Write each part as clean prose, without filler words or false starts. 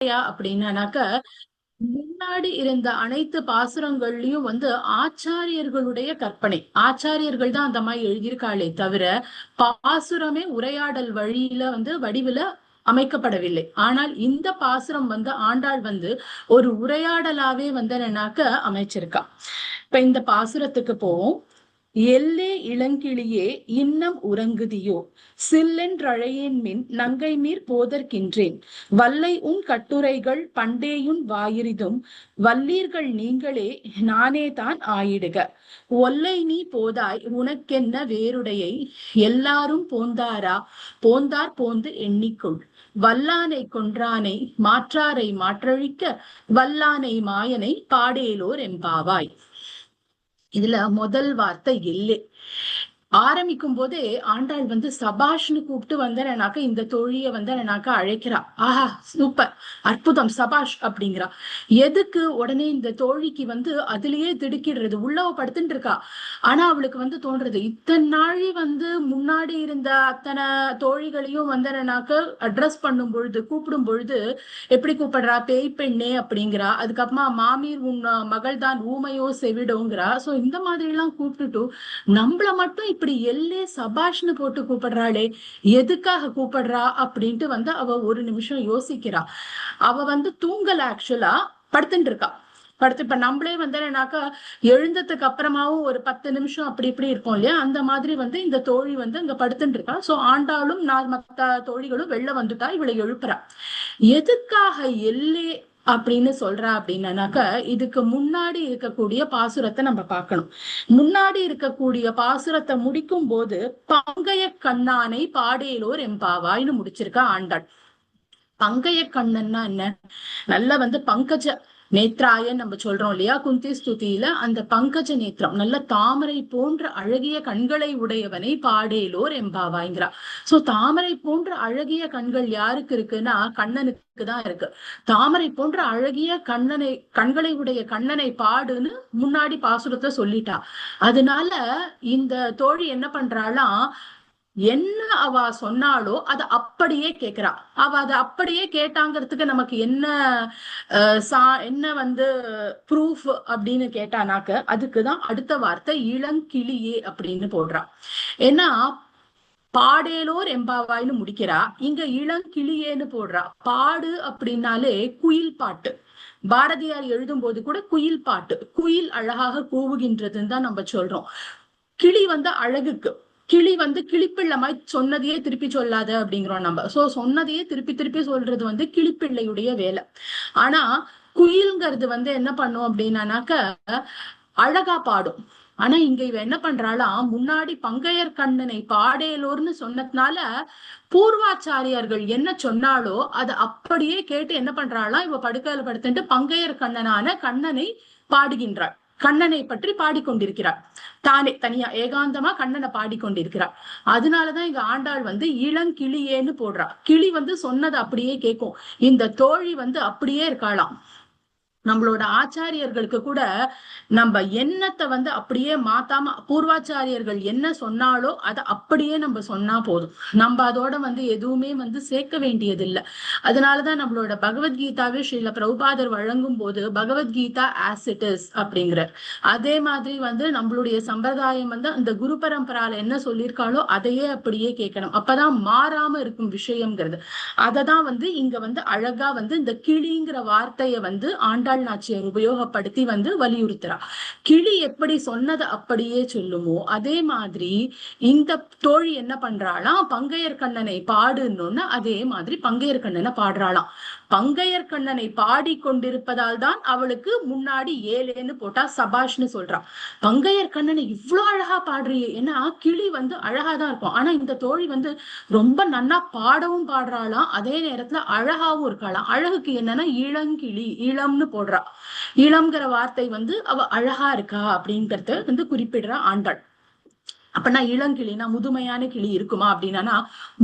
அப்படின்னாக்க முன்னாடி இருந்த அனைத்து பாசுரங்கள்லயும் ஆச்சாரியர்களுடைய கற்பனை. ஆச்சாரியர்கள் தான் அந்த மாதிரி எழுதியிருக்காளே தவிர பாசுரமே உரையாடல் வழியில வடிவில அமைக்கப்படவில்லை. ஆனால் இந்த பாசுரம் ஆண்டாள் ஒரு உரையாடலாவே என்னன்னாக்க அமைச்சிருக்கா. இப்ப இந்த பாசுரத்துக்கு போவோம். எல்லே இளங்கிளியே இன்னம் உறங்குதியோ, சில்லென்றழையேன் மின் நங்கை மீர் போதற்கின்றேன், வல்லை உன் கட்டுரைகள் பண்டேயுன் வாயிரிதும், வல்லீர்கள் நீங்களே நானே தான் ஆயிடுக, ஒல்லை நீ போதாய் உனக்கென்ன வேறுடையை, எல்லாரும் போந்தாரா போந்தார் போந்து எண்ணிக்கொள், வல்லானை கொன்றானை மாற்றாரை மாற்றழிக்க, வல்லானை மாயனை பாடேலோர் எம்பாவாய். இதுல முதல் வார்த்தை இல்லை. ஆரம்பிக்கும் போதே ஆண்டாள் சபாஷ்னு கூப்பிட்டு வந்தனாக்க இந்த தோழிய அழைக்கிறா. ஆஹா சூப்பர், அற்புதம், சபாஷ் அப்படிங்கிறா. எதுக்கு உடனே இந்த தோழிக்கு அதுலயே திடுக்கிடுறது, உள்ளவ படுத்துட்டு இருக்கா. ஆனா அவளுக்கு தோன்றது, இத்தனை நாழி முன்னாடி இருந்த அத்தனை தோழிகளையும் அட்ரஸ் பண்ணும் பொழுது, கூப்பிடும் பொழுது எப்படி கூப்பிடுறா, பேய் பெண்ணே அப்படிங்கிறா. அதுக்கப்புறமா மாமீர் உன் மகள் தான் ஊமையோ செவிடோங்கிறா. சோ இந்த மாதிரி எல்லாம் கூப்பிட்டுட்டு நம்மள மட்டும் இப்படி எல்லே சபாஷ்னு போட்டு கூப்பிடுறாளே, எதுக்காக கூப்பிடுறா அப்படின்ட்டு அவ ஒரு நிமிஷம் யோசிக்கிறா. அவ தூங்கல, ஆக்சுவலா படுத்துட்டு இருக்கா. படுத்து இப்ப நம்மளே எழுந்ததுக்கு அப்புறமாவும் ஒரு 10 நிமிஷம் அப்படி இப்படி இருக்கும் இல்லையா, அந்த மாதிரி இந்த தோழி அங்க படுத்துட்டு இருக்கா. சோ ஆண்டாளும் மத்த தோழிகளும் வெளில வந்துட்டா, இவளை எழுப்புறா. எதுக்காக எல்லே அப்படின்னு சொல்றா அப்படின்னாக்க, இதுக்கு முன்னாடி இருக்கக்கூடிய பாசுரத்தை நம்ம பார்க்கணும். முன்னாடி இருக்கக்கூடிய பாசுரத்தை முடிக்கும் போது பங்கைய கண்ணானை பாடேலோர் எம்பாவாய்னு முடிச்சிருக்கா ஆண்டாள். பங்கைய கண்ணன்னா என்ன, நல்ல பங்கஜ நேத்ராயன் நம்ம சொல்றோம் இல்லையா, குந்தி ஸ்துதியில அந்த பங்கஜ நேத்திரம், நல்ல தாமரை போன்ற அழகிய கண்களை உடையவனை பாடேலோர் எம்பாவாய்ங்கிறா. சோ தாமரை போன்ற அழகிய கண்கள் யாருக்கு இருக்குன்னா கண்ணனுக்கு தான் இருக்கு. தாமரை போன்ற அழகிய கண்களை உடைய கண்ணனை பாடுன்னு முன்னாடி பாசுரத்தை சொல்லிட்டா. அதனால இந்த தோழி என்ன பண்றாளாம், என்ன அவ சொன்னாலோ அதை அப்படியே கேக்குறா. அவ அதை அப்படியே கேட்டாங்கிறதுக்கு நமக்கு என்ன என்ன ப்ரூஃப் அப்படின்னு கேட்டானாக்க, அதுக்குதான் அடுத்த வார்த்தை இளங்கிளியே அப்படின்னு போடுறா. ஏன்னா பாடேலோர் எம்பாவாய்னு முடிக்கிறா, இங்க இளங்கிளியேன்னு போடுறா. பாடு அப்படின்னாலே குயில் பாட்டு. பாரதியார் எழுதும் போது கூட குயில் பாட்டு, குயில் அழகாக கூவுகின்றதுன்னு தான் நம்ம சொல்றோம். கிளி அழகுக்கு, கிளி கிளிப்பிள்ளமாய் சொன்னதையே திருப்பி சொல்லாத அப்படிங்கிறோம் நம்ம. சோ சொன்னதையே திருப்பி திருப்பி சொல்றது கிளிப்பிள்ளையுடைய வேலை. ஆனா குயில்ங்கிறது என்ன பண்ணும் அப்படின்னாக்க அழகா பாடும். ஆனா இங்க இவ என்ன பண்றாளாம், முன்னாடி பங்கையர் கண்ணனை பாடேலோர்னு சொன்னதுனால பூர்வாச்சாரியார்கள் என்ன சொன்னாலோ அதை அப்படியே கேட்டு என்ன பண்றாளாம், இவ படுக்கையில படுத்துட்டு பங்கையர் கண்ணனான கண்ணனை பாடுகின்றாள். கண்ணனை பற்றி பாடிக்கொண்டிருக்கிறார். தானே தனியா ஏகாந்தமா கண்ணனை பாடிக்கொண்டிருக்கிறார். அதனாலதான் இங்க ஆண்டாள் இளங்கிளியேன்னு போடுறா. கிளி சொன்னது அப்படியே கேட்கும். இந்த தோழி அப்படியே இருக்காளாம். நம்மளோட ஆச்சாரியர்களுக்கு கூட நம்ம எண்ணத்தை அப்படியே மாத்தாம, பூர்வாச்சாரியர்கள் என்ன சொன்னாலோ அதை அப்படியே நம்ம சொன்னா போதும். நம்ம அதோட எதுவுமே சேர்க்க வேண்டியது இல்லை. அதனாலதான் நம்மளோட பகவத்கீதாவே ஸ்ரீல பிரபுபாதர் வழங்கும் போது பகவத்கீதா ஆஸ் இட் இஸ் அப்படிங்கிறார். அதே மாதிரி நம்மளுடைய சம்பிரதாயம் அந்த குரு பரம்பரால என்ன சொல்லியிருக்காளோ அதையே அப்படியே கேட்கணும். அப்பதான் மாறாம இருக்கும் விஷயம்ங்கிறது. அததான் இங்க அழகா இந்த கிளிங்கிற வார்த்தையை ஆண்டாள் நாச்சியார் உபயோகப்படுத்தி வலியுறுத்துறா. கிளி எப்படி சொன்னதை அப்படியே சொல்லுமோ அதே மாதிரி இந்த தோழி என்ன பண்றாளாம், பங்கையர் கண்ணனை பாடுன்னு அதே மாதிரி பங்கையர் கண்ணனை பாடுறாளாம். பங்கையர் கண்ணனை பாடி கொண்டிருப்பதால் தான் அவளுக்கு முன்னாடி ஏலேன்னு போட்டா சபாஷ்னு சொல்றான். பங்கையர் கண்ணனை இவ்வளவு அழகா பாடுறியே, ஏன்னா கிளி அழகாதான் இருக்கும். ஆனா இந்த தோழி ரொம்ப நன்னா பாடவும் பாடுறாளாம், அதே நேரத்துல அழகாவும் இருக்காளாம். அழகுக்கு என்னன்னா இளங்கிளி, இளம்னு போடுறா. இளம்ங்கிற வார்த்தை அவ அழகா இருக்கா அப்படிங்கறத குறிப்பிடுறா ஆண்டாள். அப்பனா இளங்கிளினா முதுமையான கிளி இருக்குமா அப்படின்னா,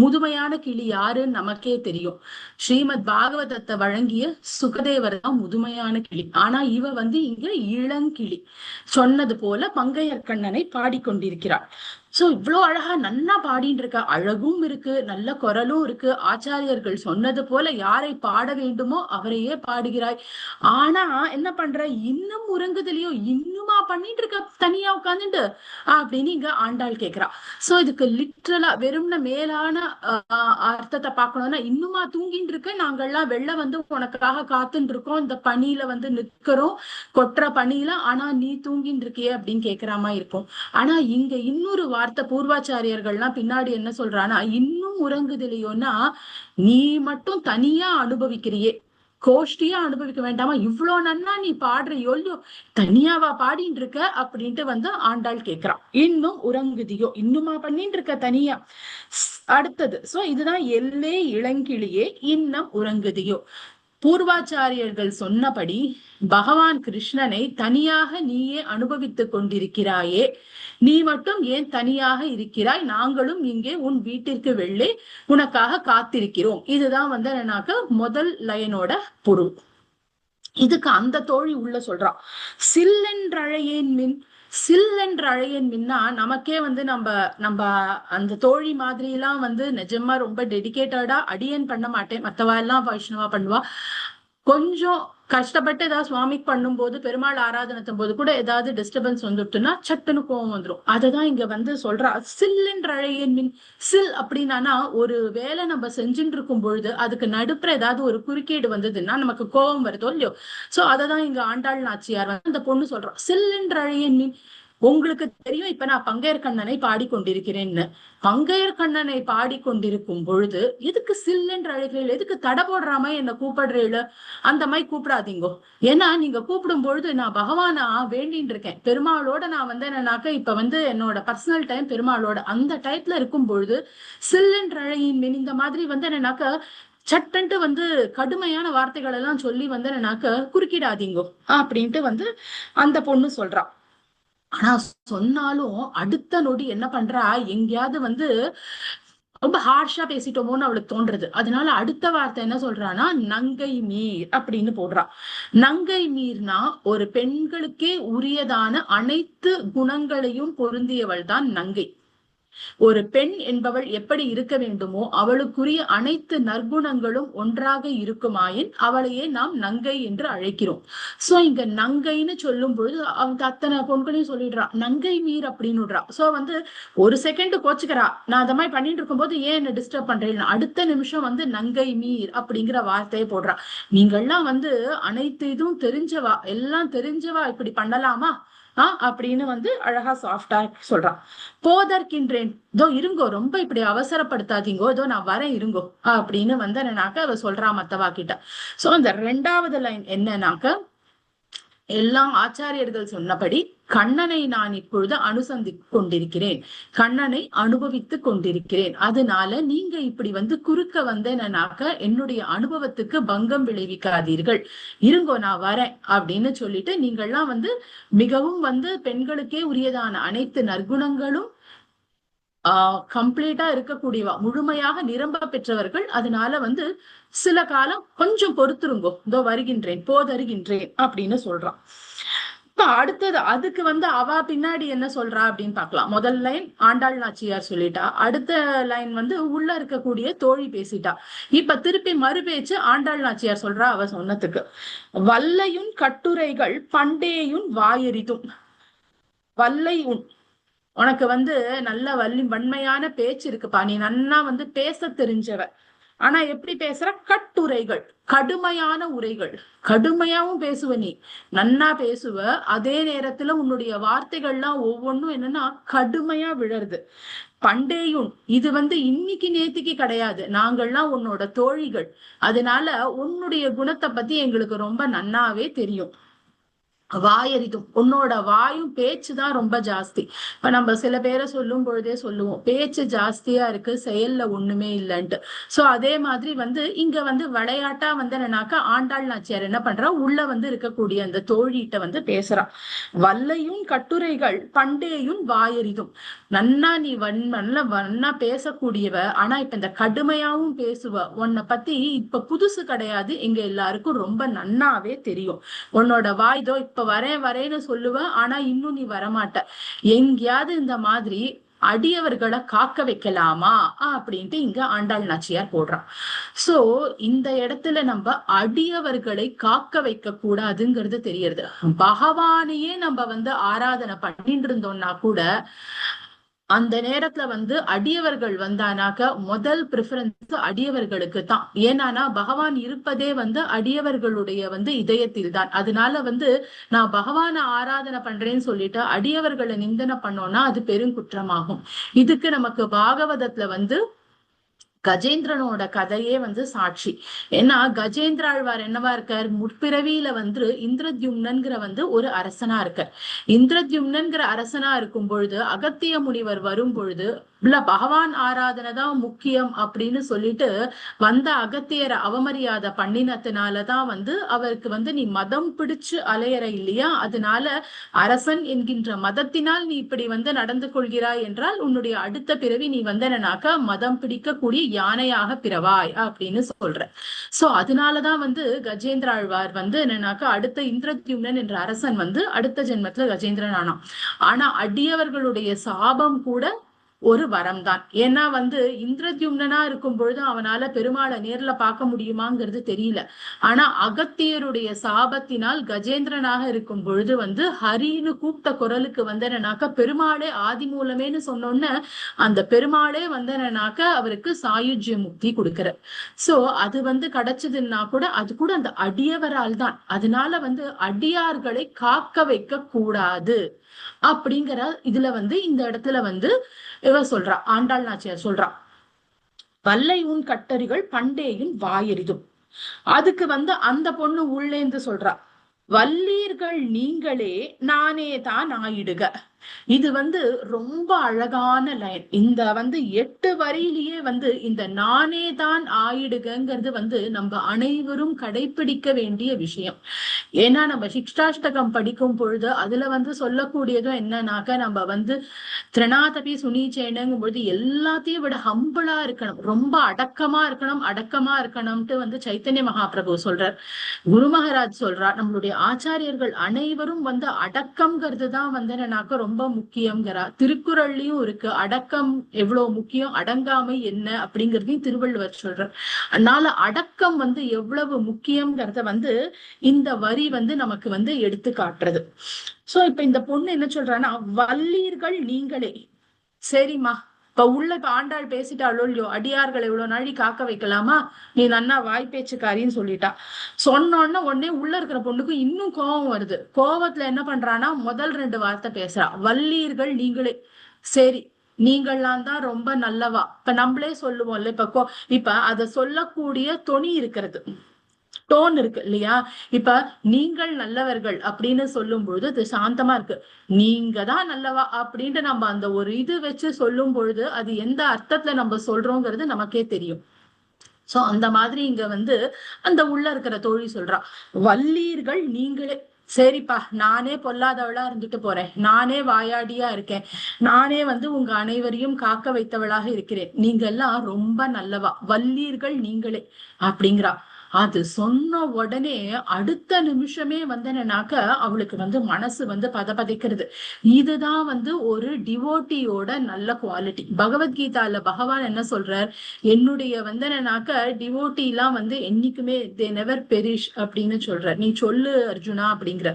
முதுமையான கிளி யாருன்னு நமக்கே தெரியும். ஸ்ரீமத் பாகவதத்தை வழங்கிய சுகதேவர் தான் முதுமையான கிளி. ஆனா இவ இங்க இளங்கிளி. சொன்னது போல பங்கையர் கண்ணனை பாடிக்கொண்டிருக்கிறாள். சோ இவ்வளவு அழகா நன்னா பாடிட்டு இருக்க, அழகும் இருக்கு, நல்ல குரலும் இருக்கு, ஆச்சாரியர்கள் சொன்னது போல யாரை பாட வேண்டுமோ அவரையே பாடுகிறாய். ஆனா என்ன பண்ற, இன்னும் உறங்குதலையோ, இன்னுமா பண்ணிட்டு இருக்க தனியா உட்காந்துட்டு அப்படின்னு இங்க ஆண்டாள் கேக்குறா. சோ இதுக்கு லிட்ரலா வெறும்ன மேலான அர்த்தத்தை பார்க்கணும்னா, இன்னுமா தூங்கிட்டு இருக்க, நாங்கள்லாம் வெளில வந்து உனக்காக காத்துட்டு இருக்கோம், இந்த பனியில வந்து நிக்கிறோம், கொட்டுற பனியில, ஆனா நீ தூங்கிட்டு இருக்கியே அப்படின்னு கேக்குறாமா இருக்கும். ஆனா இங்க இன்னொரு வார்த்தை பூர்வாச்சாரியர்கள்லாம் பின்னாடி என்ன சொல்றான்னா, இன்னும் உறங்குதில்லையோன்னா, நீ மட்டும் தனியா அனுபவிக்கிறியே, கோஷ்டியா அனுபவிக்க வேண்டாமா, இவ்வளவு நன்னா நீ பாடுறியோ இல்லையோ, தனியாவா பாடிட்டு இருக்க அப்படின்ட்டு வந்து ஆண்டாள் கேக்குறான். இன்னும் உறங்குதியோ, இன்னுமா பண்ணிட்டு இருக்க தனியா. அடுத்தது சோ இதுதான் எல்லே இளங்கிளியே இன்னும் உறங்குதியோ. பூர்வாச்சாரியர்கள் சொன்னபடி பகவான் கிருஷ்ணனை தனியாக நீயே அனுபவித்துக் கொண்டிருக்கிறாயே, நீ மட்டும் ஏன் தனியாக இருக்கிறாய், நாங்களும் இங்கே உன் வீட்டிற்கு வெளியே உனக்காக காத்திருக்கிறோம். இதுதான் வந்து எனக்கு முதல் லைனோட பொருள். இதுக்கு அந்த தோழி உள்ள சொல்றான், சில்லென்றழையேன் மின். சில் என்று அழையன் மின்னா நமக்கே வந்து நம்ம நம்ம அந்த தோழி மாதிரி எல்லாம் வந்து நிஜமா ரொம்ப டெடிகேட்டடா அடியன் பண்ண மாட்டேன், மத்தவா எல்லாம் வைஷ்ணவா பண்ணுவா. கொஞ்சம் கஷ்டப்பட்டு ஏதாவது சுவாமிக்கு பண்ணும்போது, பெருமாள் ஆராதனத்தும் போது கூட ஏதாவது டிஸ்டர்பன்ஸ் வந்துட்டுன்னா சட்டுன்னு கோவம் வந்துடும். அததான் இங்க வந்து சொல்றா, சில் என்ற அழையன் மின். சில் அப்படின்னா ஒரு வேலை நம்ம செஞ்சுட்டு இருக்கும் பொழுது அதுக்கு நடுப்புற ஏதாவது ஒரு குறுக்கீடு வந்ததுன்னா நமக்கு கோபம் வருதோ இல்லையோ. சோ அததான் இங்க ஆண்டாள் நாச்சியார் வந்து அந்த பொண்ணு சொல்றோம், சில் என்ற அழையன் மின். உங்களுக்கு தெரியும் இப்ப நான் பங்கையர் கண்ணனை பாடிக்கொண்டிருக்கிறேன்னு. பங்கையர் கண்ணனை பாடிக்கொண்டிருக்கும் பொழுது எதுக்கு சில் என்று அழைக்கிறீள், எதுக்கு தடை போடுறாம என்ன கூப்பிடுறீள், அந்த மாதிரி கூப்பிடாதீங்கோ. ஏன்னா நீங்க கூப்பிடும் பொழுது நான் பகவானா வேண்டின்னு இருக்கேன், பெருமாளோட நான் வந்து என்னன்னாக்க இப்ப வந்து என்னோட பர்சனல் டைம் பெருமாளோட, அந்த டைத்துல இருக்கும் பொழுது சில் என்று அழையின் மீன் இந்த மாதிரி வந்து என்னன்னாக்க சட்டன்ட்டு வந்து கடுமையான வார்த்தைகள் எல்லாம் சொல்லி வந்து என்னன்னாக்க குறுக்கிடாதீங்கோ அப்படின்ட்டு வந்து அந்த பொண்ணு சொல்றா. ஆனா சொன்னாலும் அடுத்த நொடி என்ன பண்றா, எங்கேயாவது வந்து ரொம்ப ஹார்ஷா பேசிட்டோமோன்னு அவளுக்கு தோன்றது. அதனால அடுத்த வார்த்தை என்ன சொல்றான்னா, நங்கை மீர் அப்படின்னு போடுறா. நங்கை மீர்னா ஒரு பெண்களுக்கே உரியதான அனைத்து குணங்களையும் பொருந்தியவள் தான் நங்கை. ஒரு பெண் என்பவள் எப்படி இருக்க வேண்டுமோ அவளுக்குரிய அனைத்து நற்குணங்களும் ஒன்றாக இருக்குமாயின் அவளையே நாம் நங்கை என்று அழைக்கிறோம். சோ இங்க நங்கைன்னு சொல்லும் பொழுது அவங்க அத்தனை பொண்களையும் சொல்லிடுறா, நங்கை மீர் அப்படின்னு. சோ வந்து ஒரு செகண்ட் கோச்சுக்கிறா, நான் அந்த மாதிரி பண்ணிட்டு இருக்கும் போது ஏன் என்ன டிஸ்டர்ப் பண்றேன்னு, அடுத்த நிமிஷம் வந்து நங்கை மீர் அப்படிங்கிற வார்த்தையை போடுறா. நீங்கள்லாம் வந்து அனைத்து இதுவும் தெரிஞ்சவா, எல்லாம் தெரிஞ்சவா, இப்படி பண்ணலாமா அப்படின்னு வந்து அழகா சாஃப்டா சொல்றான். போதற்கின்றேன், இதோ இருங்கோ, ரொம்ப இப்படி அவசரப்படுத்தாதீங்கோ, இதோ நான் வரேன் இருங்கோ அப்படின்னு வந்து என்னன்னாக்க அவ சொல்றா மத்தவா கிட்ட. சோ அந்த ரெண்டாவது லைன் என்னன்னாக்க, எல்லாம் ஆச்சாரியர்கள் சொன்னபடி கண்ணனை நான் இப்பொழுது அனுசந்தித்துக் கொண்டிருக்கிறேன், கண்ணனை அனுபவித்துக் கொண்டிருக்கிறேன். அதனால நீங்க இப்படி வந்து குறுக்க வந்தேனாக்க என்னுடைய அனுபவத்துக்கு பங்கம் விளைவிக்காதீர்கள், இருங்கோ நான் வரேன் அப்படின்னு சொல்லிட்டு, நீங்கள்லாம் வந்து மிகவும் வந்து பெண்களுக்கே உரியதான அனைத்து நற்குணங்களும் கம்ப்ளீட்டா இருக்கக்கூடியவா, முழுமையாக நிரம்ப பெற்றவர்கள். அதனால வந்து சில காலம் கொஞ்சம் பொறுத்துருங்கோ, இதோ வருகின்றேன், போதருகின்றேன் அப்படின்னு சொல்றான். இப்ப அடுத்தது அதுக்கு வந்து அவ பின்னாடி என்ன சொல்றா அப்படின்னு பாக்கலாம். முதல் லைன் ஆண்டாள் நாச்சியார் சொல்லிட்டா, அடுத்த லைன் வந்து உள்ள இருக்கக்கூடிய தோழி பேசிட்டா. இப்ப திருப்பி மறுபேச்சு ஆண்டாள் நாச்சியார் சொல்றா அவ சொன்னதுக்கு. வல்லையுன் கட்டுரைகள் பண்டேயுன் வாயெரிதும். வல்லை உன், உனக்கு வந்து நல்ல வன்மையான பேச்சு இருக்குப்பா, நீ நன்னா வந்து பேச தெரிஞ்சவ. ஆனா எப்படி பேசுற, கட்டுரைகள், கடுமையான உரைகள், கடுமையாவும் பேசுவ, நீ நன்னா பேசுவ, அதே நேரத்துல உன்னுடைய வார்த்தைகள்லாம் ஒவ்வொன்றும் என்னன்னா கடுமையா விழருது. பண்டேயும், இது வந்து இன்னைக்கு நேத்திக்கு கிடையாது, நாங்கள்லாம் உன்னோட தோழிகள், அதனால உன்னுடைய குணத்தை பத்தி எங்களுக்கு ரொம்ப நன்னாவே தெரியும். வாயறிதும், உன்னோட வாயும் பேச்சுதான் ரொம்ப ஜாஸ்தி. இப்ப நம்ம சில பேரை சொல்லும் பொழுதே சொல்லுவோம், பேச்சு ஜாஸ்தியா இருக்கு செயல்ல ஒண்ணுமே இல்லைன்ட்டு. சோ அதே மாதிரி வந்து இங்க வந்து விளையாட்டா வந்து என்னன்னாக்கா ஆண்டாள் நாச்சியார் என்ன பண்றா, உள்ள வந்து இருக்கக்கூடிய அந்த தோழிகிட்ட வந்து பேசுறா. வல்லையும் கட்டுரைகள் பண்டேயும் வாயறிதும். நன்னா நீ வன்னா பேசக்கூடியவ, ஆனா இப்ப இந்த கடுமையாவும் பேசுவ, உன்னை பத்தி இப்ப புதுசு கிடையாது, எங்க எல்லாருக்கும் ரொம்ப நன்னாவே தெரியும். உன்னோட வாய்தோ இப்ப வரேன் வரேன்னு சொல்லுவ, ஆனா இன்னும் நீ வரமாட்ட. எங்கேயாவது இந்த மாதிரி அடியவர்களை காக்க வைக்கலாமா அப்படின்ட்டு இங்க ஆண்டாள் நாச்சியார் போடுறான். சோ இந்த இடத்துல நம்ம அடியவர்களை காக்க வைக்க கூடாதுங்கிறது தெரியறது. பகவானையே நம்ம ஆராதனை பண்ணிட்டு இருந்தோம்னா கூட அந்த நேரத்துல அடியவர்கள் வந்தானாக்க முதல் பிரிஃபரன்ஸ் அடியவர்களுக்கு தான். ஏன்னா பகவான் இருப்பதே அடியவர்களுடைய இதயத்தில் தான். அதனால நான் பகவான ஆராதனை பண்றேன்னு சொல்லிட்டு அடியவர்களை நிந்தனை பண்ணோம்னா அது பெருங்குற்றமாகும். இதுக்கு நமக்கு பாகவதத்துல கஜேந்திரனோட கதையே சாட்சி. ஏன்னா கஜேந்திராழ்வார் என்னவா இருக்கார், முற்பிறவியில இந்திரத்யும்னன்கிற ஒரு அரசனா இருக்கார். இந்திரத்யும்னன்கிற அரசனா இருக்கும் பொழுது அகத்திய முனிவர் வரும் பொழுது இல்ல பகவான் ஆராதனை தான் முக்கியம் அப்படின்னு சொல்லிட்டு அகத்தியரை அவமரியாதை பண்ணினத்தினாலதான் அவருக்கு நீ மதம் பிடிச்சு அலையற இல்லையா, அதனால அரசன் என்கின்ற மதத்தினால் நீ இப்படி நடந்து கொள்கிறாய் என்றால் உன்னுடைய அடுத்த பிறவி நீ என்னன்னாக்கா மதம் பிடிக்கக்கூடிய யானையாக பிறவாய் அப்படின்னு சொல்ற. சோ அதனாலதான் கஜேந்திர ஆழ்வார் என்னன்னாக்கா அடுத்த இந்திரத்யும்னன் என்ற அரசன் அடுத்த ஜென்மத்துல கஜேந்திரன் ஆனான். ஆனா அடியவர்களுடைய சாபம் கூட ஒரு வரம் தான். ஏன்னா இந்திரத்யும்னனா இருக்கும் பொழுது அவனால பெருமாளை நேர்ல பார்க்க முடியுமாங்கிறது தெரியல. ஆனா அகத்தியருடைய சாபத்தினால் கஜேந்திரனாக இருக்கும் பொழுது ஹரின்னு கூப்பிட்ட குரலுக்கு என்னன்னாக்கா பெருமாளே ஆதி மூலமேன்னு சொன்னோன்னு அந்த பெருமாளே என்னன்னாக்கா அவருக்கு சாயுஜ்ய முக்தி கொடுக்கிறார். சோ அது கிடைச்சதுன்னா கூட அது கூட அந்த அடியவரால் தான். அதனால அடியார்களை காக்க வைக்க கூடாது அப்படிங்கிற இதுல இந்த இடத்துல இவ சொல்றா, ஆண்டாள் நாச்சியார் சொல்றா, வல்லை உன் கட்டரிகள் பண்டேயும் வாயெறிதும். அதுக்கு அந்த பொண்ணு உள்ளேந்து சொல்றா, வல்லீர்கள் நீங்களே நானே தான் ஆயிடுக. இது ரொம்ப அழகான லைன். இந்த 8 வரியிலேயே இந்த நானே தான் ஆயிடுகிறது நம்ம அனைவரும் கடைபிடிக்க வேண்டிய விஷயம். ஏன்னா நம்ம சிக்ஷாஷ்டகம் படிக்கும் பொழுது அதுல சொல்லக்கூடியதும் என்னன்னாக்க நம்ம திரணாதபி சுனீச்சேனுங்கும் பொழுது எல்லாத்தையும் விட ஹம்பிளா இருக்கணும், ரொம்ப அடக்கமா இருக்கணும்ட்டு சைத்தன்ய மகாபிரபு சொல்றார், குரு மகாராஜ் சொல்றார். நம்மளுடைய ஆச்சாரியர்கள் அனைவரும் அடக்கம்ங்கிறது தான் என்னன்னாக்க ரொம்ப முக்கியம்ங்கிறா. திருக்குறள்லயும் இருக்கு அடக்கம் எவ்வளவு முக்கியம், அடங்காமை என்ன அப்படிங்கறதையும் திருவள்ளுவர் சொல்றார். அதனால அடக்கம் எவ்வளவு முக்கியம்ங்கிறத இந்த வரி நமக்கு எடுத்து காட்டுறது. சோ இப்ப இந்த பொண்ணு என்ன சொல்றான்னா, வல்லீர்கள் நீங்களே. சரிம்மா, இப்ப ஆண்டாள் பேசிட்டாளோ இல்லையோ, அடியார்களை இவ்வளவு நாழி காக்க வைக்கலாமா, நீ நன்னா வாய் பேச்சுக்காரின்னு சொல்லிட்டா. சொன்னோன்னா உடனே உள்ள இருக்கிற பொண்ணுக்கு இன்னும் கோபம் வருது. கோபத்துல என்ன பண்றான்னா முதல் 2 வார்த்தை பேசுறா, வல்லீர்கள் நீங்களே. சரி, நீங்கள்லாம் தான் ரொம்ப நல்லவா. இப்ப நம்மளே சொல்லுவோம்ல, இப்ப அத சொல்லக்கூடிய தொனி இருக்கிறது, டோன் இருக்கு இல்லையா. இப்ப நீங்கள் நல்லவர்கள் அப்படின்னு சொல்லும் பொழுது அது சாந்தமா இருக்கு. நீங்க தான் நல்லவா அப்படின்ட்டு நம்ம அந்த ஒரு இது வச்சு சொல்லும் பொழுது அது எந்த அர்த்தத்துல நம்ம சொல்றோங்கிறது நமக்கே தெரியும். சோ அந்த மாதிரி இங்க அந்த உள்ள இருக்கிற தோழி சொல்றா, வல்லீர்கள் நீங்களே. சரிப்பா, நானே பொல்லாதவளா இருந்துட்டு போறேன், நானே வாயாடியா இருக்கேன், நானே உங்க அனைவரையும் காக்க வைத்தவளாக இருக்கிறேன், நீங்க எல்லாம் ரொம்ப நல்லவா, வல்லீர்கள் நீங்களே அப்படிங்கிறா. அது சொன்ன உடனே அடுத்த நிமிஷமே என்னன்னாக்க அவளுக்கு மனசு பதபதைக்கிறது. இதுதான் ஒரு டிவோட்டியோட நல்ல குவாலிட்டி. பகவத்கீதால பகவான் என்ன சொல்றார், என்னுடைய என்னன்னாக்க டிவோட்டி எல்லாம் என்னைக்குமே தே நெவர் பெரிஷ் அப்படின்னு சொல்றார். நீ சொல்லு அர்ஜுனா அப்படிங்கிற.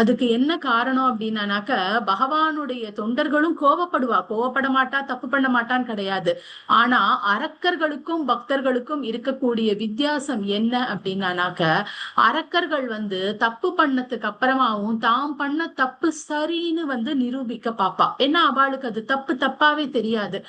அதுக்கு என்ன காரணம் அப்படின்னாக்க பகவானுடைய தொண்டர்களும் கோவப்பட மாட்டா, தப்பு பண்ண மாட்டான்னு கிடையாது. ஆனா அரக்கர்களுக்கும் பக்தர்களுக்கும் இருக்கக்கூடிய வித்தியாசம் என்ன அப்படின்னாக்க, அரக்கர்கள் தப்பு பண்ணதுக்கு அப்புறமாவும் தாம் பண்ண தப்பு சரின்னு நிரூபிக்க பாப்பா. ஏன்னா அவளுக்கு அது தப்பாவே தெரியாது.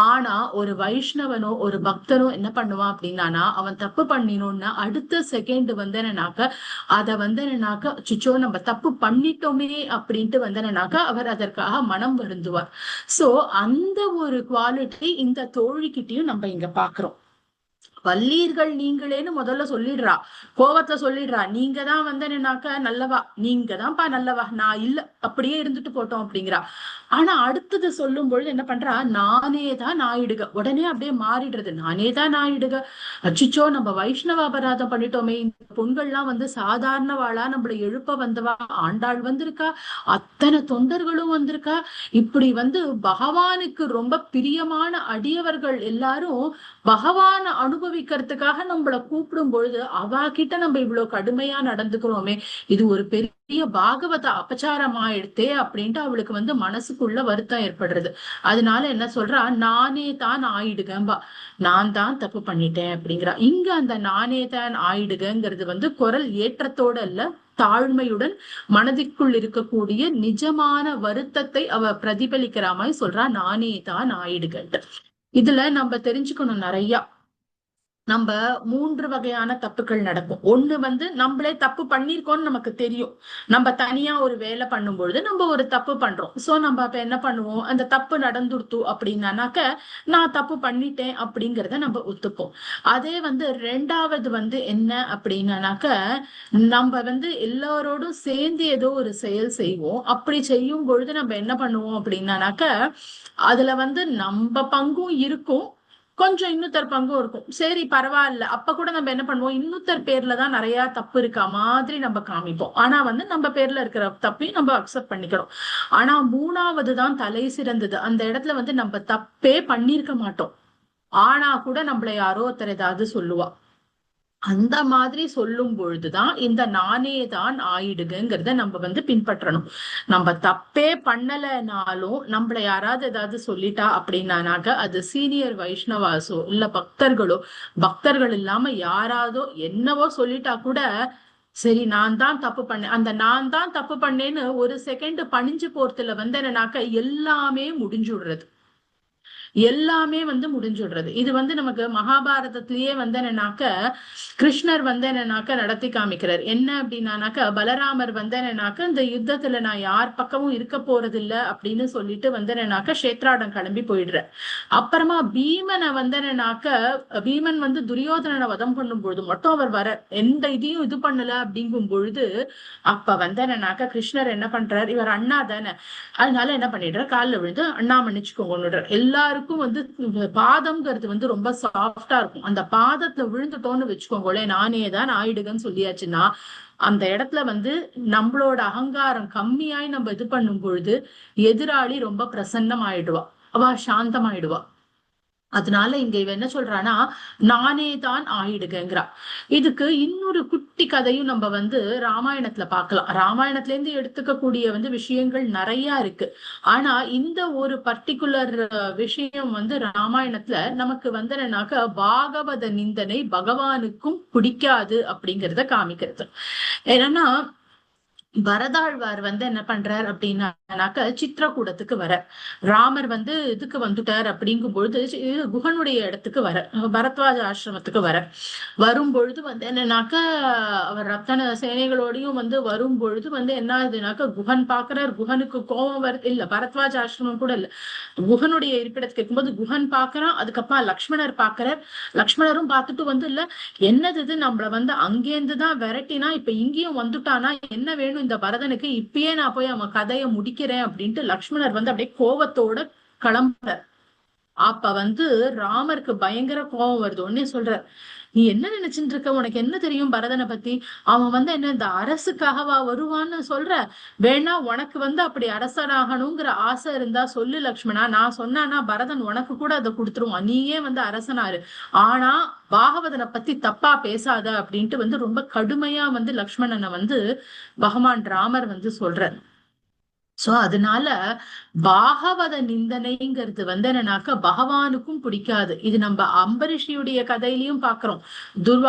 ஆனா ஒரு வைஷ்ணவனோ ஒரு பக்தனோ என்ன பண்ணுவான் அப்படின்னா, அவன் தப்பு பண்ணினோம்னா அடுத்த செகண்ட் என்னன்னாக்க அத என்னன்னாக்க சுச்சோ நம்ம தப்பு பண்ணிட்டோமே அப்படின்ட்டு என்னன்னாக்க அவர் அதற்காக மனம் வருந்துவார். சோ அந்த ஒரு குவாலிட்டி இந்த தோழிக்கிட்டையும் நம்ம இங்க பாக்குறோம். வல்லீர்கள் நீங்களேன்னு முதல்ல சொல்லிடுறா. கோவத்துல சொல்லிடுறா, நீங்க தான் வந்து என்னன்னாக்க நல்லவா, நீங்க தான்ப்பா நல்லவா, நான் இல்ல, அப்படியே இருந்துட்டு போட்டோம் அப்படிங்கிறா. ஆனா அடுத்தது சொல்லும் பொழுது என்ன பண்றா, நானே தான் நாயிடுக, உடனே அப்படியே மாறிடுறது, நானே தான் நாயிடுக. அச்சிச்சோ, நம்ம வைஷ்ணவ அபராதம் பண்ணிட்டோமே, இந்த பொண்கள்லாம் வந்து சாதாரணவாளா, நம்மள எழுப்ப வந்தவா, ஆண்டாள் வந்திருக்கா, அத்தனை தொண்டர்களும் வந்திருக்கா, இப்படி வந்து பகவானுக்கு ரொம்ப பிரியமான அடியவர்கள் எல்லாரும் பகவான அனுபவிக்கிறதுக்காக நம்மள கூப்பிடும் பொழுது அவ கிட்ட நம்ம இவ்வளவு கடுமையா நடந்துக்கிறோமே, இது ஒரு பெரிய பாகவத அபச்சாரம் ஆயிடுத்தே அப்படின்ட்டு அவளுக்கு வந்து மனசுக்குள்ள வருத்தம் ஏற்படுறது. அதனால என்ன சொல்றா, நானே தான் ஆயிடுகம்பா, நான் தான் தப்பு பண்ணிட்டேன் அப்படிங்கிறா. இங்க அந்த நானே தான் ஆயிடுகிறது வந்து குரல் ஏற்றத்தோட இல்ல, தாழ்மையுடன் மனதிற்குள் இருக்கக்கூடிய நிஜமான வருத்தத்தை அவ பிரதிபலிக்கிற மாதிரி சொல்றா, நானே தான் ஆயிடுகன்ட்டு. இதுல நம்ம தெரிஞ்சுக்கணும் நிறைய. நம்ம மூன்று வகையான தப்புகள் நடக்கும். ஒண்ணு வந்து நம்மளே தப்பு பண்ணிருக்கோம்னு நமக்கு தெரியும். நம்ம தனியா ஒரு வேலை பண்ணும் பொழுது நம்ம ஒரு தப்பு பண்றோம். சோ நம்ம அப்ப என்ன பண்ணுவோம், அந்த தப்பு நடந்துருத்து அப்படின்னாக்க நான் தப்பு பண்ணிட்டேன் அப்படிங்கிறத நம்ம ஒத்துப்போம். அதே வந்து ரெண்டாவது வந்து என்ன அப்படின்னாக்க, நம்ம வந்து எல்லாரோடும் சேர்ந்து ஏதோ ஒரு செயல் செய்வோம். அப்படி செய்யும் பொழுது நம்ம என்ன பண்ணுவோம் அப்படின்னாக்க, அதுல வந்து நம்ம பங்கும் இருக்கும், கொஞ்சம் இன்னொருத்தர் பங்கும் இருக்கும். சரி பரவாயில்ல, அப்ப கூட நம்ம என்ன பண்ணுவோம், இன்னொருத்தர் பேர்ல தான் நிறைய தப்பு இருக்கா மாதிரி நம்ம காமிப்போம். ஆனா வந்து நம்ம பேர்ல இருக்கிற தப்பையும் நம்ம அக்செப்ட் பண்ணிக்கிறோம். ஆனா மூணாவது தான் தலை சிறந்தது. அந்த இடத்துல வந்து நம்ம தப்பே பண்ணிருக்க மாட்டோம், ஆனா கூட நம்மள யாரோ ஒருத்தர் ஏதாவது சொல்லுவா. அந்த மாதிரி சொல்லும் பொழுதுதான் இந்த நானே தான் ஆயிடுங்கிறத நம்ம வந்து பின்பற்றணும். நம்ம தப்பே பண்ணலைனாலும் நம்மள யாராவது ஏதாவது சொல்லிட்டா அப்படின்னாக்க, அது சீனியர் வைஷ்ணவாசோ இல்ல பக்தர்களோ, பக்தர்கள் இல்லாம யாராவதோ என்னவோ சொல்லிட்டா கூட, சரி நான் தான் தப்பு பண்ணேன், அந்த நான் தான் தப்பு பண்ணேன்னு ஒரு செகண்ட் பணிஞ்சு போறதுல வந்து என்னன்னாக்க எல்லாமே முடிஞ்சுடுறது, எல்லாமே வந்து முடிஞ்சுடுறது. இது வந்து நமக்கு மகாபாரதத்திலேயே வந்து என்னன்னாக்க, கிருஷ்ணர் வந்து என்னன்னாக்க நடத்தி காமிக்கிறார். என்ன அப்படின்னாக்க, பலராமர் வந்து என்னன்னாக்க, இந்த யுத்தத்துல நான் யார் பக்கமும் இருக்க போறது இல்ல அப்படின்னு சொல்லிட்டு வந்து என்னன்னாக்க கஷேத்ராடம் கிளம்பி போயிடுற. அப்புறமா பீமனை வந்து என்னன்னாக்க, பீமன் வந்து துரியோதனனை வதம் பண்ணும் பொழுது மட்டும் அவர் வர, எந்த இதையும் இது பண்ணல அப்படிங்கும் பொழுது, அப்ப வந்து என்னன்னாக்க கிருஷ்ணர் என்ன பண்றாரு, இவர் அண்ணா தானே, அதனால என்ன பண்ணிடுறாரு, காலில் விழுந்து அண்ணா மன்னிச்சுக்கோங்க. எல்லாருக்கும் வந்து பாதம்ங்கிறது வந்து ரொம்ப சாஃப்டா இருக்கும், அந்த பாதத்துல விழுந்துட்டோம்னு வச்சுக்கோங்களேன், நானே தான் ஆயிடுகன்னு சொல்லியாச்சுன்னா, அந்த இடத்துல வந்து நம்மளோட அகங்காரம் கம்மியாய் நம்ம இது பண்ணும் பொழுது எதிராளி ரொம்ப பிரசன்னம் ஆயிடுவா, அவ சாந்தமாயிடுவா. அதனால இங்க இவ என்ன சொல்றானா, நானே தான் ஆயிடுகிறா. இதுக்கு இன்னொரு குட்டி கதையும் நம்ம வந்து ராமாயணத்துல பார்க்கலாம். ராமாயணத்துல இருந்து எடுத்துக்கக்கூடிய வந்து விஷயங்கள் நிறைய இருக்கு. ஆனா இந்த ஒரு பர்டிகுலர் விஷயம் வந்து ராமாயணத்துல நமக்கு வந்து என்னன்னாக்க, பாகவத நிந்தனை பகவானுக்கும் பிடிக்காது அப்படிங்கிறத காமிக்கிறது. ஏன்னா பரதாழ்வார் வந்து என்ன பண்றார் அப்படின்னாக்க, சித்திரக்கூடத்துக்கு வர, ராமர் வந்து இதுக்கு வந்துட்டார் அப்படிங்கும் பொழுது குகனுடைய இடத்துக்கு வர, பரத்வாஜ ஆசிரமத்துக்கு வர, வரும் பொழுது வந்து என்னன்னாக்க, அவர் ரத்தன சேனைகளோடையும் வந்து வரும் பொழுது வந்து என்ன ஆகுதுனாக்க, குகன் பாக்குறார், குகனுக்கு கோபம் வருது, இல்ல பரத்வாஜ ஆசிரமம் கூட இல்ல, குகனுடைய இருப்பிடத்துக்கு இருக்கும்போது குகன் பாக்குறான், அதுக்கப்புறம் லக்ஷ்மணர் பாக்குறார், லக்ஷ்மணரும் பார்த்துட்டு வந்து இல்ல, என்னது இது, நம்மள வந்து அங்கேருந்துதான் விரட்டினா இப்ப இங்கேயும் வந்துட்டானா, என்ன வேணும் இந்த பரதனுக்கு, இப்பயே நான் போய் அவன் கதையை முடிக்கிறேன் அப்படின்ட்டு லக்ஷ்மணர் வந்து அப்படியே கோபத்தோட கிளம்புற. அப்ப வந்து ராமருக்கு பயங்கர கோபம் வருது. உடனே சொல்ற, நீ என்ன நினைச்சுட்டு இருக்க, உனக்கு என்ன தெரியும் பரதனை பத்தி, அவன் வந்து என்ன இந்த அரசுக்காகவா வருவான்னு சொல்ற, வேணா உனக்கு வந்து அப்படி அரசனாகணுங்கிற ஆசை இருந்தா சொல்லு லக்ஷ்மணா, நான் சொன்னானா பரதன் உனக்கு கூட அதை கொடுத்துருவான், நீயே வந்து அரசனாரு, ஆனா பாகவதனை பத்தி தப்பா பேசாத அப்படின்ட்டு வந்து ரொம்ப கடுமையா வந்து லக்ஷ்மணனை வந்து பகவான் ராமர் வந்து சொல்றார். சோ அதனால பாகவத நிந்தனைங்கிறது வந்து என்னன்னாக்க பகவானுக்கும் பிடிக்காது. இது நம்ம அம்பரிஷியுடைய கதையிலயும் பாக்குறோம்.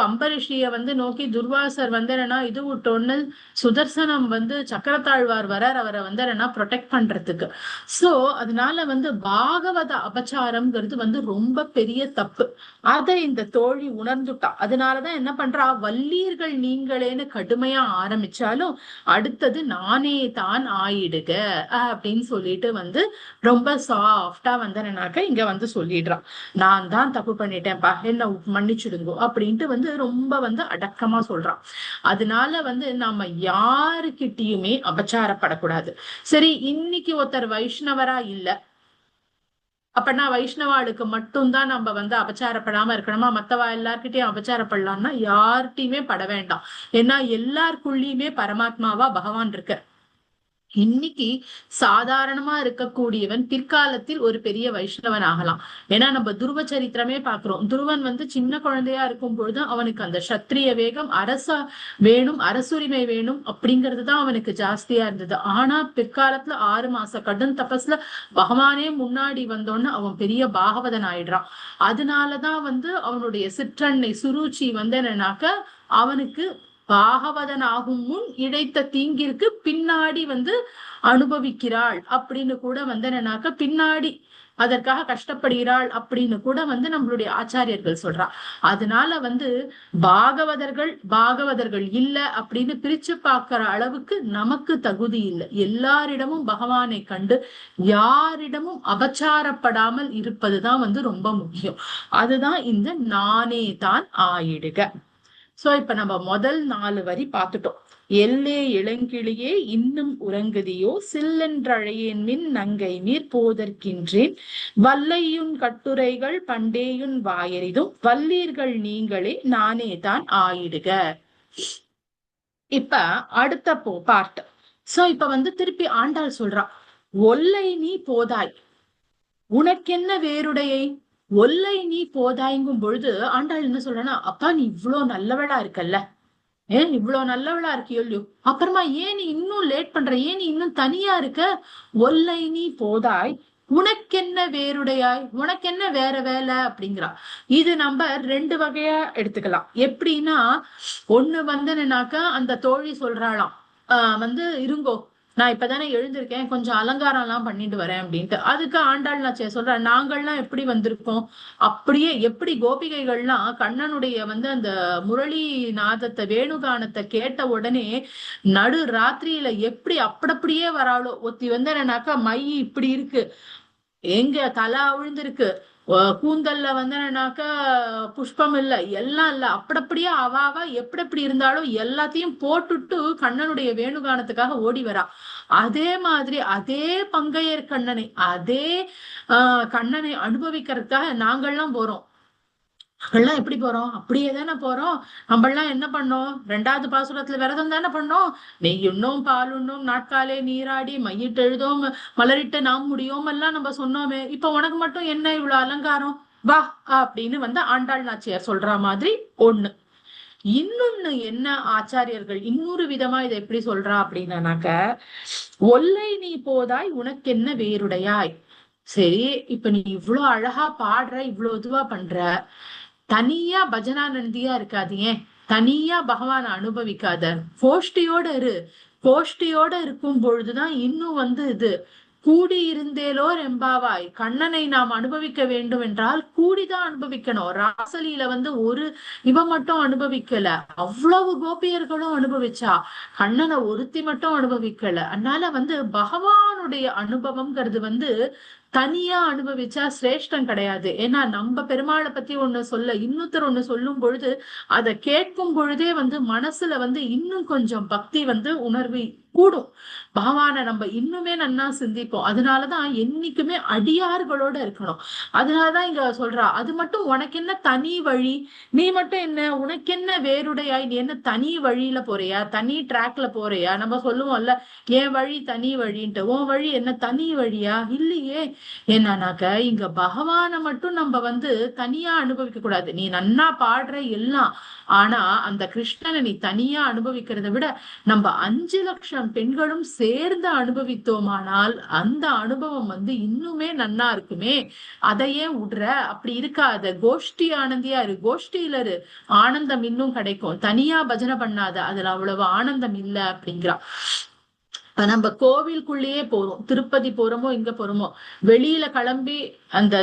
அம்பரிஷிய வந்து நோக்கி துர்வாசர் வந்து என்னன்னா இது விட்டோன்னு சுதர்சனம் வந்து சக்கரத்தாழ்வார் வரார், அவரை வந்து என்னன்னா ப்ரொடெக்ட் பண்றதுக்கு. சோ அதனால வந்து பாகவத அபச்சாரம்ங்கிறது வந்து ரொம்ப பெரிய தப்பு. அதை இந்த தோழி உணர்ந்துட்டா. அதனாலதான் என்ன பண்றா, வல்லீர்கள் நீங்களேன்னு கடுமையா ஆரம்பிச்சாலும் அடுத்தது நானே தான் ஆயிடுக அப்படின்னு சொல்லிட்டு ரொம்ப சாஃப்டா இங்க சொல்லிடுறான். நான் தான் தப்பு பண்ணிட்டேன்ப்பா, என்ன மன்னிச்சுடுங்கோ அப்படின்ட்டு ரொம்ப அடக்கமா சொல்றான். அதனால நாம யாருக்கிட்டயுமே அபச்சாரப்படக்கூடாது. சரி, இன்னைக்கு ஒருத்தர் வைஷ்ணவரா இல்ல அப்பனா வைஷ்ணவாளுக்கு மட்டும்தான் நம்ம அபச்சாரப்படாம இருக்கணுமா, மத்தவா எல்லார்கிட்டயும் அபச்சாரப்படலாம்னா யார்கிட்டயுமே பட வேண்டாம். ஏன்னா எல்லாருக்குள்ளயுமே பரமாத்மாவா பகவான் இருக்க. இன்னைக்கு சாதாரணமா இருக்கக்கூடியவன் பிற்காலத்தில் ஒரு பெரிய வைஷ்ணவன் ஆகலாம். ஏன்னா நம்ம துருவ சரித்திரமே பாக்குறோம். துருவன் சின்ன குழந்தையா இருக்கும் பொழுது அவனுக்கு அந்த சத்திரிய வேகம், வேணும், அரசுரிமை வேணும் அப்படிங்கிறதுதான் அவனுக்கு ஜாஸ்தியா இருந்தது. ஆனா பிற்காலத்துல 6 மாச கடும் தபஸ்ல பகவானே முன்னாடி வந்தோன்னு அவன் பெரிய பாகவதன் ஆயிடுறான். அதனாலதான் அவனுடைய சிற்றன்னை சுருச்சி என்னன்னாக்க அவனுக்கு பாகவதன் ஆகும் முன் இழைத்த தீங்கிற்கு பின்னாடி அனுபவிக்கிறாள் அப்படின்னு கூட என்னன்னாக்க பின்னாடி அதற்காக கஷ்டப்படுகிறாள் அப்படின்னு கூட நம்மளுடைய ஆச்சாரியர்கள் சொல்றா. அதனால பாகவதர்கள் இல்ல அப்படின்னு பிரிச்சு பார்க்கிற அளவுக்கு நமக்கு தகுதி இல்லை. எல்லாரிடமும் பகவானை கண்டு யாரிடமும் அபச்சாரப்படாமல் இருப்பதுதான் ரொம்ப முக்கியம். அதுதான் இந்த நானே தான் ஆயிடுக. சோ இப்ப நம்ம முதல் 4 வரி பார்த்துட்டோம். எல்லே இளங்கிளியே இன்னும் உறங்குதியோ, சில்லென்றழையேன் மின் நங்கை நீர் போதற்கின்றேன், வல்லையுன் கட்டுரைகள் பண்டேயுன் வாயறிதும், வல்லீர்கள் நீங்களே நானே தான் ஆயிடுக. இப்ப அடுத்த பார்ட். சோ இப்ப திருப்பி ஆண்டாள் சொல்றா, ஒல்லை நீ போதாய் உனக்கென்ன வேறுடையை. ஒல்லை நீ போதாய்ங்கும் பொழுது ஆண்டாள் என்ன சொல்றனா, அப்பா நீ இவ்வளவு நல்லவளா இருக்கல்ல, ஏன் இவ்வளவு நல்லவளா இருக்கியோ இல்லையோ, அப்புறமா ஏன் நீ இன்னும் லேட் பண்ற, ஏன் நீ இன்னும் தனியா இருக்க, ஒல்லை நீ போதாய் உனக்கென்ன வேறுடையாய், உனக்கு என்ன வேற வேலை அப்படிங்கிறா. இது நம்ம 2 வகையா எடுத்துக்கலாம். எப்படின்னா, ஒண்ணு அந்த தோழி சொல்றாளாம், இருங்கோ நான் இப்பதானே எழுந்திருக்கேன், கொஞ்சம் அலங்காரம் எல்லாம் பண்ணிட்டு வரேன் அப்படின்ட்டு. அதுக்கு ஆண்டாள் நான் சொல்றேன், நாங்கள்லாம் எப்படி வந்திருக்கோம், அப்படியே எப்படி கோபிகைகள்லாம் கண்ணனுடைய அந்த முரளி நாதத்தை வேணுகானத்தை கேட்ட உடனே நடு ராத்திரியில எப்படி அப்படியே வராளோ. ஒத்தி என்னன்னாக்கா மை இப்படி இருக்கு, எங்க தலை அவிழ்ந்திருக்கு, கூந்தல்ல என்னன்னாக்கா புஷ்பம் இல்ல, எல்லாம் இல்ல, அப்படியே அவாவா எப்படி இருந்தாலும் எல்லாத்தையும் போட்டுட்டு கண்ணனுடைய வேணுகானத்துக்காக ஓடி வரா. அதே மாதிரி அதே பங்கையர் கண்ணனை, அதே கண்ணனை அனுபவிக்கிறதுக்காக நாங்கள்லாம் போறோம். நம்மளாம் எப்படி போறோம், அப்படியே தானே போறோம். நம்மளாம் என்ன பண்ணோம், 2வது பாசுரத்துல விரதம் தானே பண்ணோம். நெய்யுண்ணோம் பாலுண்ணோம் நாட்காலே நீராடி மையிட்டு எழுதோம் மலரிட்டு நாம் முடியோம் எல்லாம் நம்ம சொன்னோமே. இப்ப உனக்கு மட்டும் என்ன இவ்வளவு அலங்காரம், வா அப்படின்னு ஆண்டாள் நாச்சியார் சொல்ற மாதிரி ஒண்ணு. இன்னொன்னு என்ன, ஆச்சாரியர்கள் இன்னொரு விதமா இதை எப்படி சொல்றா அப்படின்னாக்க, ஒல்லை நீ போதாய் உனக்கு என்ன வேறுடையாய். சரி, இப்ப நீ இவ்வளவு அழகா பாடுற, இவ்வளவு இதுவா பண்ற, தனியா பஜனானந்தியா இருக்காது, ஏன் தனியா பகவான அனுபவிக்காத, கோஷ்டியோட இரு. கோஷ்டியோட இருக்கும் பொழுதுதான் இன்னும் இது கூடி இருந்தேலோர் எம்பாவாய், கண்ணனை நாம் அனுபவிக்க வேண்டும் என்றால் கூடிதான் அனுபவிக்கணும். ராசலியில ஒரு இவ மட்டும் அனுபவிக்கல, அவ்வளவு கோபியர்களும் அனுபவிச்சா, கண்ணனை ஒருத்தி மட்டும் அனுபவிக்கல. அதனால பகவானுடைய அனுபவம்ங்கிறது தனியா அனுபவிச்சா சிரேஷ்டம் கிடையாது. ஏன்னா நம்ம பெருமாளை பத்தி ஒண்ணு சொல்ல இன்னொருத்தர் ஒண்ணு சொல்லும் பொழுது அதை கேட்கும் பொழுதே மனசுல இன்னும் கொஞ்சம் பக்தி உணர்வு கூடும். பகவானை நம்ம இன்னுமே நன்னா சிந்திப்போம். அதனாலதான் என்னைக்குமே அடியார்களோட இருக்கணும். அதனாலதான் இங்க சொல்றா, அது மட்டும் உனக்கு என்ன தனி வழி, நீ மட்டும் என்ன உனக்கு என்ன வேறுடையாய், நீ என்ன தனி வழியில போறியா, தனி டிராக்ல போறியா. நம்ம சொல்லுவோம்ல, என் வழி தனி வழின்ட்டு, உன் வழி என்ன தனி வழியா, இல்லையே. என்னன்னாக்க இங்க பகவானை மட்டும் நம்ம தனியா அனுபவிக்க கூடாது. நீ நன்னா பாடுற எல்லாம், ஆனா அந்த கிருஷ்ணனை நீ தனியா அனுபவிக்கிறத விட நம்ம 5 லட்சம் பெண்களும் சேர்ந்து அனுபவித்தோமானால் அந்த அனுபவம் இன்னுமே நன்னா இருக்குமே. அதையே விடுற, அப்படி இருக்காத, கோஷ்டி ஆனந்தியா இரு, கோஷ்டியில இரு, ஆனந்தம் இன்னும் கிடைக்கும். தனியா பஜனை பண்ணாத, அதுல அவ்வளவு ஆனந்தம் இல்லை அப்படிங்கிறா. நம்ம கோவிலுக்குள்ளேயே போறோம், திருப்பதி போறோமோ இங்க போறோமோ, வெளியில கிளம்பி அந்த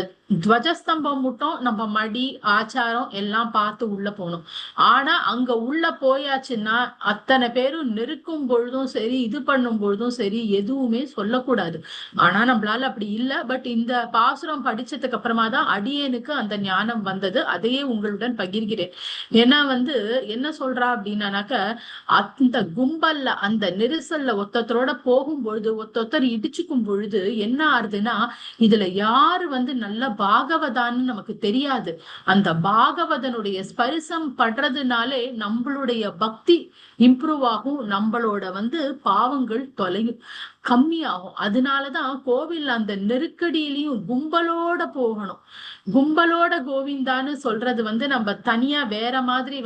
துவஜஸ்தம்பம் மட்டும் நம்ம மடி ஆச்சாரம் எல்லாம் பார்த்து உள்ள போகணும். ஆனா அங்க உள்ள போயாச்சுன்னா அத்தனை பேரும் நெருக்கும் பொழுதும் சரி, இது பண்ணும் பொழுதும் சரி, எதுவுமே சொல்லக்கூடாது. ஆனா நம்மளால அப்படி இல்லை. பட் இந்த பாசுரம் படிச்சதுக்கு அப்புறமா தான் அடியேனுக்கு அந்த ஞானம் வந்தது. அதையே உங்களுடன் பகிர்கிறேன். ஏன்னா என்ன சொல்றா அப்படின்னாக்க, அந்த கும்பல்ல அந்த நெரிசல்ல ஒத்தத்தரோட போகும் பொழுது ஒத்தொத்தர் இடிச்சுக்கும் பொழுது என்ன ஆறுதுன்னா, இதுல யாரு நல்ல பாகவதான்னு நமக்கு தெரியாது. அந்த பாகவதனுடைய ஸ்பரிசம் படுறதுனாலே நம்மளுடைய பக்தி இம்ப்ரூவ் ஆகும், நம்மளோட பாவங்கள் தொலையும், கம்மியாகும். அதனாலதான் கோவில் அந்த நெருக்கடியிலையும் கும்பலோட போகணும். கும்பலோட கோவிந்தான்னு சொல்றது நம்ம தனியா வேற மாதிரி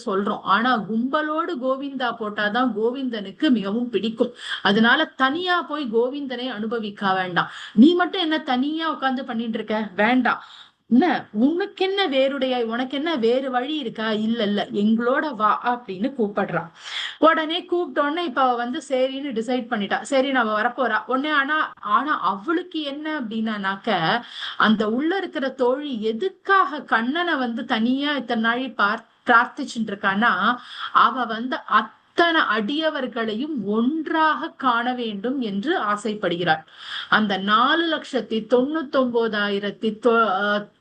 சொல்றோம். ஆனா கும்பலோடு கோவிந்தா போட்டாதான் கோவிந்தனுக்கு மிகவும் பிடிக்கும். அதனால தனியா போய் கோவிந்தனை அனுபவிக்க வேண்டாம். நீ மட்டும் என்ன தனியா உட்கார்ந்து பண்ணிட்டு இருக்க, வேண்டாம். என்ன உனக்கு என்ன உனக்கு என்ன வேறு வழி இருக்கா? இல்ல இல்ல, எங்களோட வா அப்படின்னு கூப்பிடுறான். உடனே கூப்பிட்டோன்னே இப்ப சரின்னு டிசைட் பண்ணிட்டா. சரி நம்ம வரப்போறா உடனே. ஆனா ஆனா அவளுக்கு என்ன அப்படின்னாக்க, அந்த உள்ள இருக்கிற தோழி எதுக்காக கண்ணனை தனியா இத்தனை நாளி பிரார்த்திச்சுட்டு இருக்கான்னா, அவ அத்தனை அடியவர்களையும் ஒன்றாக காண வேண்டும் என்று ஆசைப்படுகிறாள். அந்த 4,99,999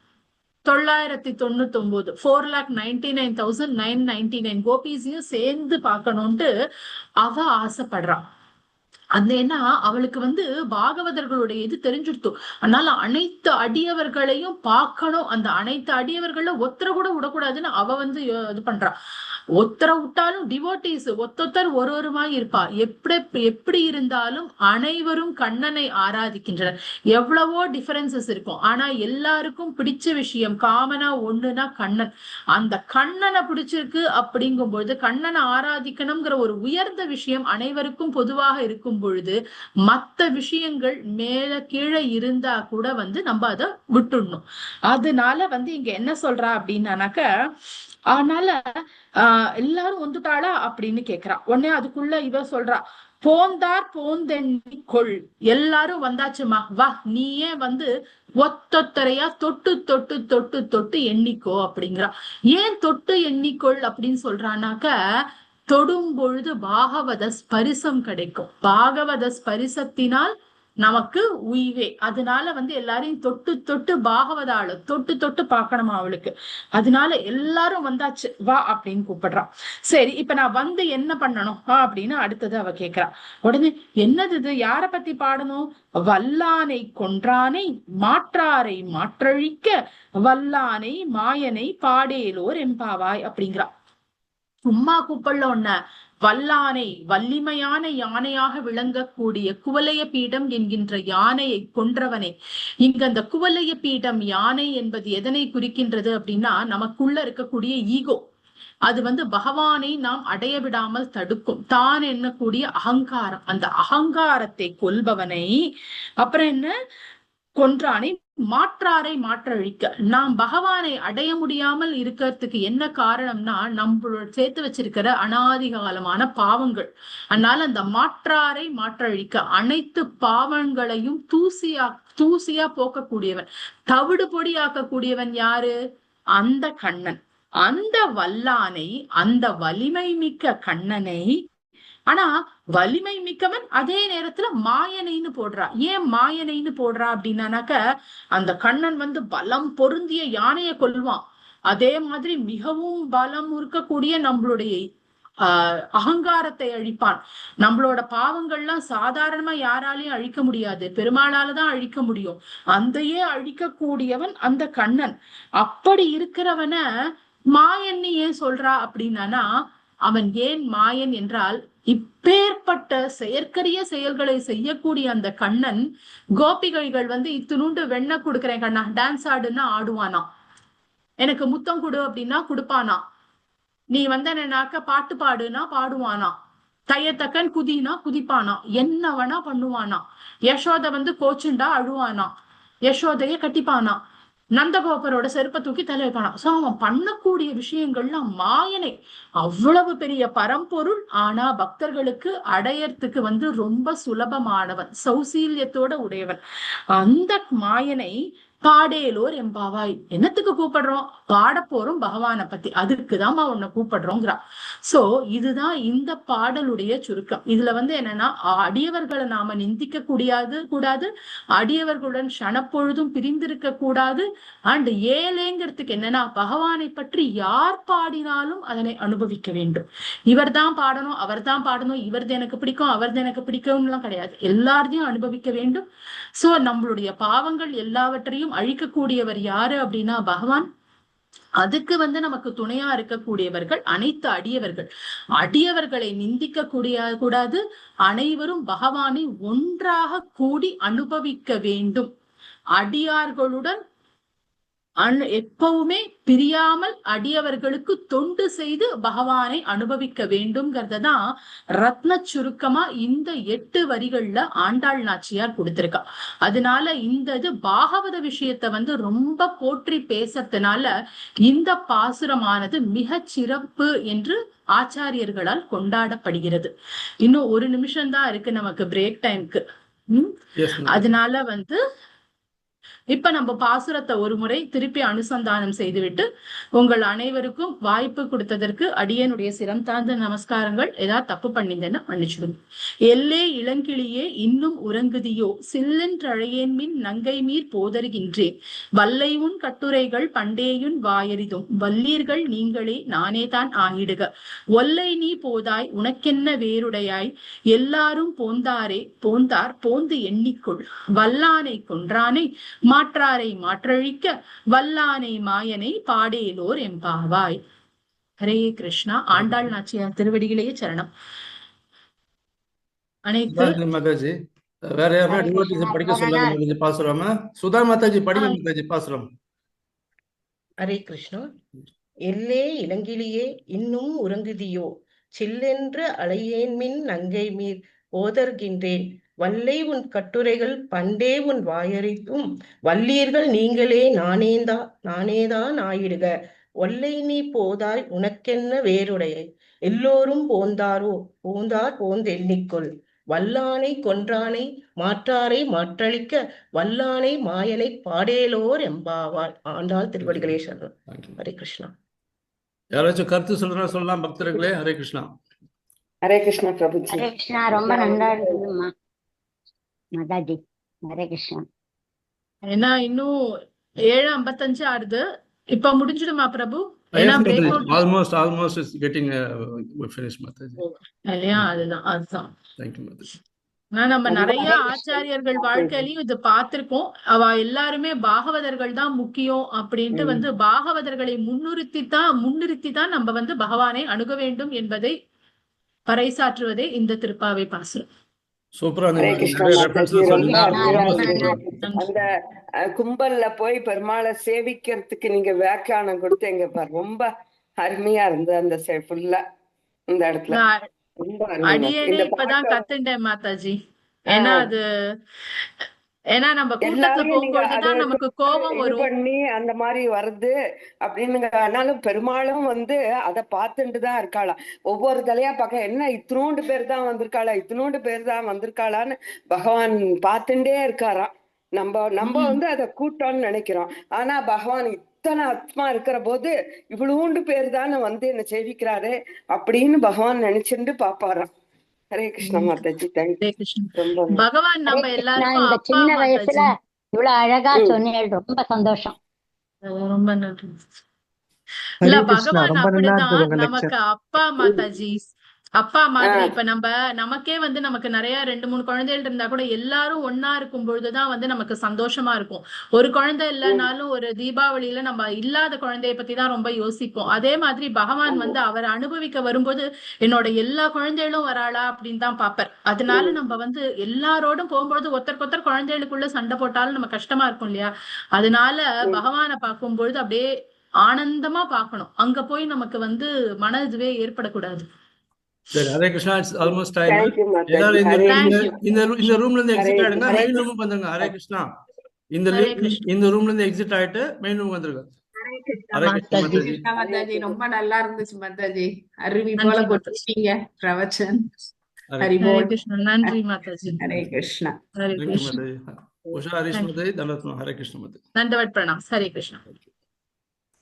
4,99,999 கோபீஸையும் சேர்ந்து பார்க்கணும்ட்டு அவ ஆசைப்படுறான். அது என்ன, அவளுக்கு பாகவதர்களுடைய இது தெரிஞ்சுடுத்து. அதனால அனைத்து அடியவர்களையும் பார்க்கணும். அந்த அனைத்து அடியவர்கள ஒத்தரை கூட விடக்கூடாதுன்னு அவ இது பண்றா. ஒத்தரை விட்டாலும் டிவோட்டீஸ் ஒத்தொத்தர் ஒருவருமாய் இருப்பா. எப்படி இருந்தாலும் அனைவரும் கண்ணனை ஆராதிக்கின்றனர். எவ்வளவோ டிஃபரன்சஸ் இருக்கும், ஆனா எல்லாருக்கும் பிடிச்ச விஷயம் காமனா ஒண்ணுனா கண்ணன். அந்த கண்ணனை பிடிச்சிருக்கு அப்படிங்கும் பொழுது கண்ணனை ஆராதிக்கணுங்கிற ஒரு உயர்ந்த விஷயம் அனைவருக்கும் பொதுவாக இருக்கும் பொழுது மத்த விஷயங்கள் மேல கீழே இருந்தா கூட நம்ம அதை விட்டுடணும். அதனால இங்க என்ன சொல்றா அப்படின்னாக்க, அதனால எல்லாரும் வந்துட்டாளா அப்படின்னு கேக்குறா. உடனே அதுக்குள்ள இவ சொல்றா, போந்தார் போந்தெண்ணி கொள், எல்லாரும் வந்தாச்சுமா, வா நீயே ஒத்தொத்தரையா தொட்டு தொட்டு தொட்டு தொட்டு எண்ணிக்கோ அப்படிங்கிறா. ஏன் தொட்டு எண்ணிக்கொள் அப்படின்னு சொல்றானாக்க, தொடும் பொழுது பாகவத ஸ்பரிசம் கிடைக்கும். பாகவத ஸ்பரிசத்தினால் நமக்கு உய்வே. அதனால எல்லாரையும் தொட்டு தொட்டு பாகவதாள தொட்டு தொட்டு பார்க்கணுமா அவளுக்கு. அதனால எல்லாரும் வந்தாச்சு, வா அப்படின்னு கூப்பிடுறான். சரி, இப்ப நான் என்ன பண்ணணும் அப்படின்னு அடுத்தது அவ கேக்குறா. உடனே என்னது இது, யார பத்தி பாடணும்? வல்லானை கொன்றானை மாற்றாரை மாற்றழிக்க வல்லானை மாயனை பாடேலோர் எம்பாவாய் அப்படிங்கிறா. சும்மா கூப்பிடல ஒன்ன, வல்லானை வள்ளிமையான யானையாக விளங்கக்கூடிய குவலய பீடம் என்கின்ற யானையை கொன்றவனே. இங்க அந்த குவலய பீடம் யானை என்பது எதனை குறிக்கின்றது அப்படின்னா, நமக்குள்ள இருக்கக்கூடிய ஈகோ. அது பகவானை நாம் அடைய விடாமல் தடுக்கும். தான் எண்ணக்கூடிய அகங்காரம், அந்த அகங்காரத்தை கொல்பவனை. அப்புறம் என்ன, கொன்றானை மாற்றாரை மாற்றழிக்க. நாம் பகவானை அடைய முடியாமல் இருக்கிறதுக்கு என்ன காரணம்னா, நம்மளோட சேர்த்து வச்சிருக்கிற அனாதிகாலமான பாவங்கள். அதனால அந்த மாற்றாரை மாற்றழிக்க, அனைத்து பாவங்களையும் தூசியா போக்கக்கூடியவன், தவிடு பொடி ஆக்கக்கூடியவன் யாரு? அந்த கண்ணன். அந்த வல்லானை, அந்த வலிமை மிக்க கண்ணனை. ஆனா வலிமை மிக்கவன் அதே நேரத்துல மாயனைன்னு போடுறா. ஏன் மாயனைன்னு போடுறா அப்படின்னாக்க, அந்த கண்ணன் பலம் பொருந்திய யானையை கொல்வான். அதே மாதிரி மிகவும் பலம் இருக்கக்கூடிய நம்மளுடைய அகங்காரத்தை அழிப்பான். நம்மளோட பாவங்கள்லாம் சாதாரணமா யாராலையும் அழிக்க முடியாது, பெருமாளாலதான் அழிக்க முடியும். அந்தையே அழிக்கக்கூடியவன் அந்த கண்ணன். அப்படி இருக்கிறவன மாயன்னு ஏன் சொல்றா அப்படின்னா, அவன் ஏன் மாயன் என்றால், இப்பேற்பட்ட செயற்கரிய செயல்களை செய்யக்கூடிய அந்த கண்ணன், கோபிகைகள் இத்தினுண்டு வெண்ண கொடுக்குறேன் கண்ணா, டான்ஸ் ஆடுன்னா ஆடுவானா, எனக்கு முத்தம் கொடு அப்படின்னா கொடுப்பானா, நீ என்னன்னாக்க பாட்டு பாடுனா பாடுவானா, தையத்தக்கன் குதினா குதிப்பானா, என்ன வேணா பண்ணுவானா. யசோத கோச்சுண்டா அழுவானா, யசோதைய கட்டிப்பானா, நந்தகோபரோட செருப்பை தூக்கி தலை வைப்பானா. சோ அவன் பண்ணக்கூடிய விஷயங்கள்லாம் மாயனை. அவ்வளவு பெரிய பரம்பொருள். ஆனா பக்தர்களுக்கு அடையறதுக்கு ரொம்ப சுலபமானவன், சௌசீல்யத்தோட உடையவன். அந்த மாயனை பாடேலோர் எம்பாவாய். என்னத்துக்கு கூப்பிடுறோம்? பாட போறோம் பகவானை பத்தி, அதுக்குதான்மா உன்னை கூப்பிடுறோங்கிறா. சோ இதுதான் இந்த பாடலுடைய சுருக்கம். இதுல என்னன்னா, அடியவர்களை நாம நிந்திக்க கூடாது, அடியவர்களுடன் க்ஷணப்பொழுதும் பிரிந்திருக்க கூடாது. அண்ட் ஏழைங்கிறதுக்கு என்னன்னா, பகவானை பற்றி யார் பாடினாலும் அதனை அனுபவிக்க வேண்டும். இவர் தான் பாடணும், அவர் தான் பாடணும், இவரது எனக்கு பிடிக்கும், அவரது எனக்கு பிடிக்கும்லாம் கிடையாது, எல்லாரையும் அனுபவிக்க வேண்டும். சோ நம்மளுடைய பாவங்கள் எல்லாவற்றையும் அழிக்கக்கூடியவர் யாரு அப்படின்னா பகவான். அதுக்கு நமக்கு துணையா இருக்கக்கூடியவர்கள் அனைத்து அடியவர்கள். அடியவர்களை நிந்திக்க கூடாது, அனைவரும் பகவானை ஒன்றாக கூடி அனுபவிக்க வேண்டும். அடியார்களுடன் எப்பவுமே பிரியாமல் அடியவர்களுக்கு தொண்டு செய்து பகவானை அனுபவிக்க வேண்டும்ங்கிறதான் ரத்ன சுருக்கமா இந்த 8 வரிகள்ல ஆண்டாள் நாச்சியார் கொடுத்திருக்கா. அதனால இந்த பாகவத விஷயத்த ரொம்ப போற்றி பேசறதுனால இந்த பாசுரமானது மிக சிறப்பு என்று ஆச்சாரியர்களால் கொண்டாடப்படுகிறது. இன்னும் 1 நிமிஷம் தான் இருக்கு நமக்கு பிரேக் டைம்க்கு. அதனால இப்ப நம்ம பாசுரத்தை ஒரு முறை திருப்பி அனுசந்தானம் செய்துவிட்டு உங்கள் அனைவருக்கும் வாய்ப்பு கொடுத்ததற்கு அடியனுடைய சிரம் தாழ்ந்த நமஸ்காரங்கள். ஏதாவது தப்பு பண்ணிருந்தேன்னா மன்னிச்சிடுங்க. எல்லே இளங்கிளியே இன்னும் உறங்குதியோ, சில்லென்றழையேன் மின் நங்கை மீர் போதருகின்றேன், வல்லை உன் கட்டுரைகள் பண்டேயுன் வாயறிதும், வல்லீர்கள் நீங்களே நானேதான் ஆயிடுக, ஒல்லை நீ போதாய் உனக்கென்ன வேறுடையாய், எல்லாரும் போந்தார் போந்து எண்ணிக்கொள், வல்லானை கொன்றானை மாற்றாரை மாற்றழிக்க, வல்லானை மாயனை பாடேலோர் எம்பாவாய். ஹரே கிருஷ்ணா. ஆண்டாள் நாச்சியார் திருவடிகளே சரணம். அனைத்து மாதாஜி வேற யாரும் படிக்க சொல்லுங்க பாசுரம். சுதா மாதாஜி படிங்க மாதாஜி பாசுரம். ஹரே கிருஷ்ணா. எல்லே இளங்கிளியே இன்னும் உறங்குதியோ, சில்லென்று அழையேன்மின் நங்கை மீர் போதர்கின்றேன், வல்லை உன் கட்டுரைகள் பண்டே உன் வாயறித்தும், வல்லீர்கள் நீங்களே நானேதான் ஆயிடுக, ஒல்லை நீ போதாய் உனக்கென்ன வேறுடைய, எல்லோரும் போந்தார் போந்தெண்ணிக்கொள், வல்லானை கொன்றானை மாற்றாரை மாற்றளிக்க, வல்லானை மாயனை பாடேலோர் எம்பாவாய். ஆண்டாள் திருவடிகளே சரணம். ஹரே கிருஷ்ணா. யாராச்சும் கருத்து சொல்லலாம் பக்தர்களே. ஹரே கிருஷ்ணா. ஹரே கிருஷ்ணா பிரபுஜி. ஹரே கிருஷ்ணா. ரொம்ப நல்லா இருக்குதுமா மாதாஜி. ஹரே கிருஷ்ணா. ஏன்னா இன்னும் 7:55 ஆகுது. இப்ப முடிஞ்சிடுமா பிரபு? ஏன்னா almost is getting finished Mataji. அதுதான். Thank you Mataji. நம்ம நிறைய ஆச்சாரியர்கள் வாழ்க்கையிலையும் இது பார்த்திருக்கோம். அவ எல்லாருமே பாகவதர்கள் தான் முக்கியம் அப்படின்ட்டு பாகவதர்களை முன்னிறுத்தி தான் நம்ம பகவானை அணுக வேண்டும் என்பதை பறைசாற்றுவதே இந்த திருப்பாவை பாசுரம். அந்த கும்பல்ல போய் பெருமாளை சேவிக்கிறதுக்கு நீங்க வியாக்கியானம் கொடுத்தீங்க பாரு, ரொம்ப அருமையா இருந்தது அந்த ஃபுல்லா இந்த இடத்துல. அடியேனே இப்பதான் கத்துட்டேன் மாதாஜி. ஏன்னா நம்ம கூட்டத்துல போகும்போதுதான் நமக்கு கோபம் வரும் பண்ணி அந்த மாதிரி வருது அப்படின்னு. ஆனாலும் பெருமாளும் அதை பார்த்துட்டுதான் இருக்காளாம். ஒவ்வொரு தலையா பார்க்க என்ன இத்தினோண்டு பேர் தான் வந்திருக்காளான்னு பகவான் பார்த்துட்டே இருக்காராம். நம்ம அதை கூட்டம்னு நினைக்கிறோம். ஆனா பகவான் இத்தனை ஆத்மா இருக்கிற போது இவ்வளோண்டு பேர் தானே என்ன சேவிக்கிறாரு அப்படின்னு பகவான் நினைச்சுட்டு பாப்பாராம். ஹரே கிருஷ்ணா மாதாஜி. பகவான் நம்ம எல்லாரும் இந்த சின்ன வயசுல இவ்வளவு அழகா சொன்னீங்க, ரொம்ப சந்தோஷம். ரொம்ப நன்றி. இல்ல பகவான் அப்படிதான் நமக்கு அப்பா மாதாஜி, அப்பா மாதிரி. இப்ப நமக்கே நமக்கு நிறைய 2-3 குழந்தைகள் இருந்தா கூட எல்லாரும் ஒன்னா இருக்கும் பொழுதுதான் நமக்கு சந்தோஷமா இருக்கும். ஒரு குழந்தை இல்லைனாலும் ஒரு தீபாவளியில நம்ம இல்லாத குழந்தைய பத்தி தான் ரொம்ப யோசிப்போம். அதே மாதிரி பகவான் அவர் அனுபவிக்க வரும்போது என்னோட எல்லா குழந்தைகளும் வராளா அப்படின்னு தான் பாப்பார். அதனால நம்ம எல்லாரோடும் போகும்போது ஒருத்தர் குழந்தைகளுக்குள்ள சண்டை போட்டாலும் நம்ம கஷ்டமா இருக்கும் இல்லையா? அதனால பகவானை பார்க்கும்பொழுது அப்படியே ஆனந்தமா பார்க்கணும். அங்க போய் நமக்கு மன இதுவே ஏற்படக்கூடாது. Hare Krishna. It's almost time. இந்த ரூம்ல இருந்து எக்ஸிட் ஆயிடுங்க, மெயின் ரூமுக்கு வந்துருங்க. ஹரே கிருஷ்ணா. இந்த ரூம்ல இருந்து எக்ஸிட் ஆயிட்டு மெயின் ரூமுக்கு வந்துருங்க. ஹரே கிருஷ்ணா மாதாஜி. ரொம்ப நல்லா இருந்துச்சு மாதாஜி. அருவி போல கொடுத்தீங்க பிரவச்சன். ஹரி போல். நன்றி மாதாஜி. ஹரே கிருஷ்ணா. ஹரே கிருஷ்ணா. உஷா ஹரிஷ் மாதாஜி தண்டவத் ஹரே கிருஷ்ண மாதாஜி. தண்டவத் பிரணாம். ஹரே கிருஷ்ணா.